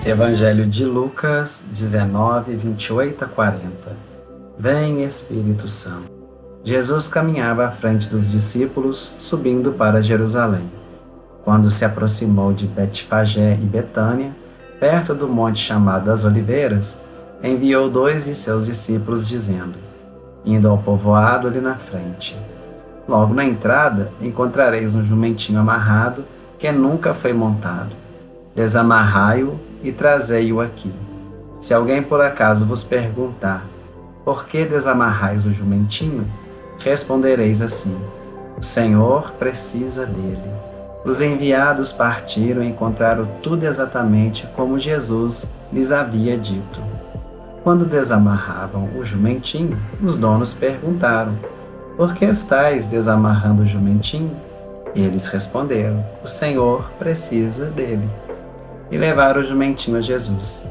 Evangelho de Lucas 19, 28 a 40. Vem Espírito Santo. Jesus caminhava à frente dos discípulos, subindo para Jerusalém. Quando se aproximou de Betfagé e Betânia, perto do monte chamado das Oliveiras, enviou 2 de seus discípulos, dizendo: indo ao povoado ali na frente. Logo na entrada encontrareis um jumentinho amarrado que nunca foi montado. Desamarrai-o e trazei-o aqui. Se alguém por acaso vos perguntar: por que desamarrais o jumentinho? Respondereis assim: o Senhor precisa dele. Os enviados partiram e encontraram tudo exatamente como Jesus lhes havia dito. Quando desamarravam o jumentinho, os donos perguntaram: por que estáis desamarrando o jumentinho? Eles responderam: o Senhor precisa dele. E levaram o jumentinho a Jesus.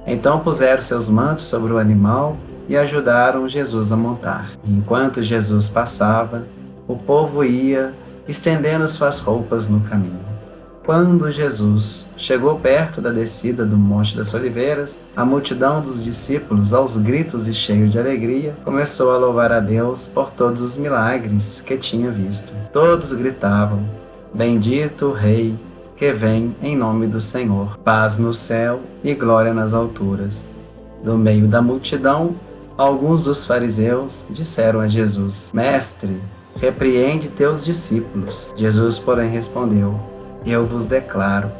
Então puseram seus mantos sobre o animal e ajudaram Jesus a montar. Enquanto Jesus passava, o povo ia estendendo suas roupas no caminho. Quando Jesus chegou perto da descida do Monte das Oliveiras, a multidão dos discípulos, aos gritos e cheio de alegria, começou a louvar a Deus por todos os milagres que tinha visto. Todos gritavam: bendito o Rei que vem em nome do Senhor, paz no céu e glória nas alturas. Do meio da multidão, alguns dos fariseus disseram a Jesus: Mestre, repreende teus discípulos. Jesus, porém, respondeu: eu vos declaro,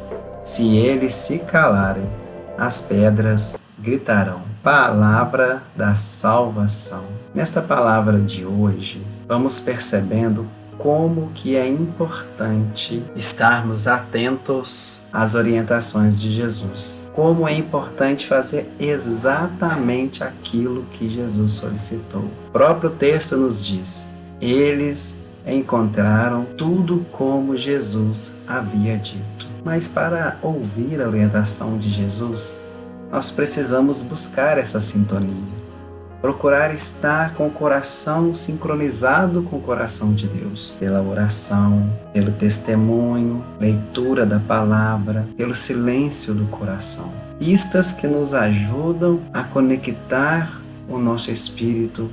se eles se calarem, as pedras gritarão. Palavra da salvação. Nesta palavra de hoje, vamos percebendo como que é importante estarmos atentos às orientações de Jesus. Como é importante fazer exatamente aquilo que Jesus solicitou. O próprio texto nos diz: eles encontraram tudo como Jesus havia dito. Mas para ouvir a orientação de Jesus, nós precisamos buscar essa sintonia. Procurar estar com o coração sincronizado com o coração de Deus, pela oração, pelo testemunho, leitura da palavra, pelo silêncio do coração. Pistas que nos ajudam a conectar o nosso espírito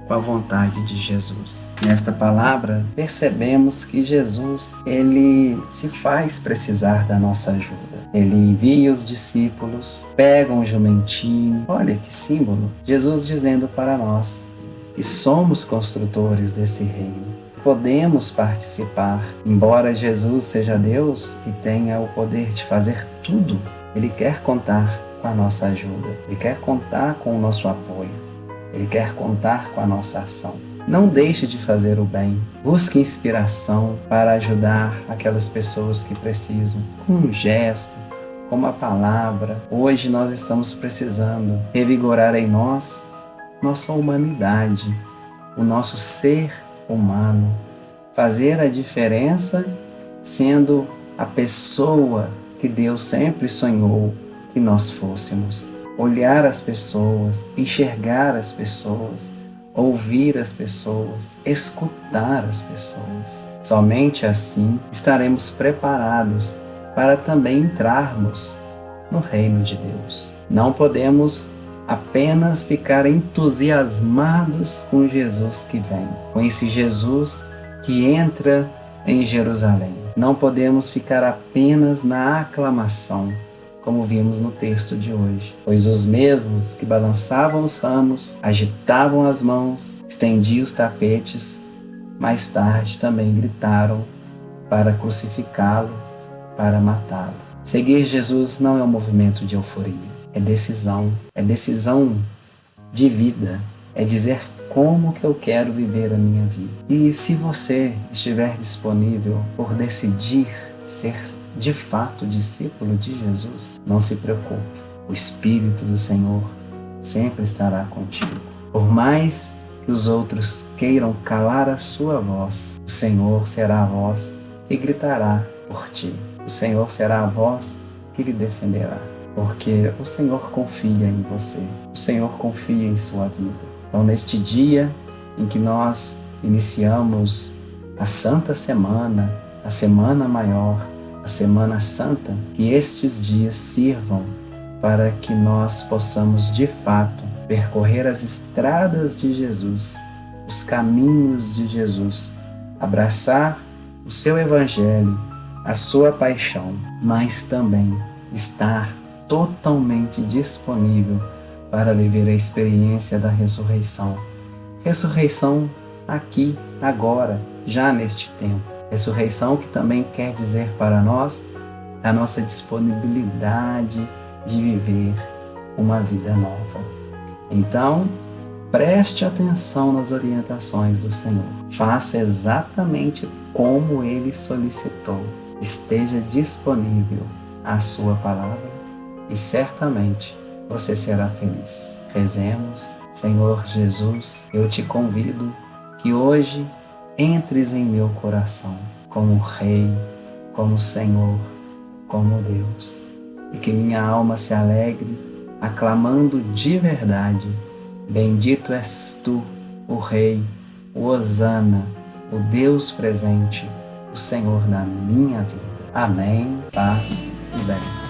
com a vontade de Jesus. Nesta palavra, percebemos que Jesus, ele se faz precisar da nossa ajuda. Ele envia os discípulos, pegam o jumentinho. Olha que símbolo! Jesus dizendo para nós que somos construtores desse reino. Podemos participar. Embora Jesus seja Deus e tenha o poder de fazer tudo, Ele quer contar com a nossa ajuda. Ele quer contar com o nosso apoio. Ele quer contar com a nossa ação. Não deixe de fazer o bem. Busque inspiração para ajudar aquelas pessoas que precisam, com um gesto, com uma palavra. Hoje nós estamos precisando revigorar em nós nossa humanidade, o nosso ser humano. Fazer a diferença sendo a pessoa que Deus sempre sonhou que nós fôssemos. Olhar as pessoas, enxergar as pessoas, ouvir as pessoas, escutar as pessoas. Somente assim estaremos preparados para também entrarmos no reino de Deus. Não podemos apenas ficar entusiasmados com Jesus que vem, com esse Jesus que entra em Jerusalém. Não podemos ficar apenas na aclamação, como vimos no texto de hoje. Pois os mesmos que balançavam os ramos, agitavam as mãos, estendiam os tapetes, mais tarde também gritaram para crucificá-lo, para matá-lo. Seguir Jesus não é um movimento de euforia, é decisão de vida, é dizer como que eu quero viver a minha vida. E se você estiver disponível por decidir ser de fato discípulo de Jesus, não se preocupe, o Espírito do Senhor sempre estará contigo. Por mais que os outros queiram calar a sua voz, o Senhor será a voz que gritará por ti. O Senhor será a voz que lhe defenderá, porque o Senhor confia em você, o Senhor confia em sua vida. Então, neste dia em que nós iniciamos a Santa Semana, a Semana Maior, a Semana Santa, que estes dias sirvam para que nós possamos de fato percorrer as estradas de Jesus, os caminhos de Jesus, abraçar o seu evangelho, a sua paixão, mas também estar totalmente disponível para viver a experiência da ressurreição. Ressurreição aqui, agora, já neste tempo. Ressurreição que também quer dizer para nós a nossa disponibilidade de viver uma vida nova. Então, preste atenção nas orientações do Senhor. Faça exatamente como Ele solicitou. Esteja disponível à sua palavra e certamente você será feliz. Rezemos. Senhor Jesus, eu te convido que hoje entres em meu coração como Rei, como Senhor, como Deus, e que minha alma se alegre, aclamando de verdade: bendito és tu, o Rei, o Hosana, o Deus presente, o Senhor da minha vida. Amém, paz e bem.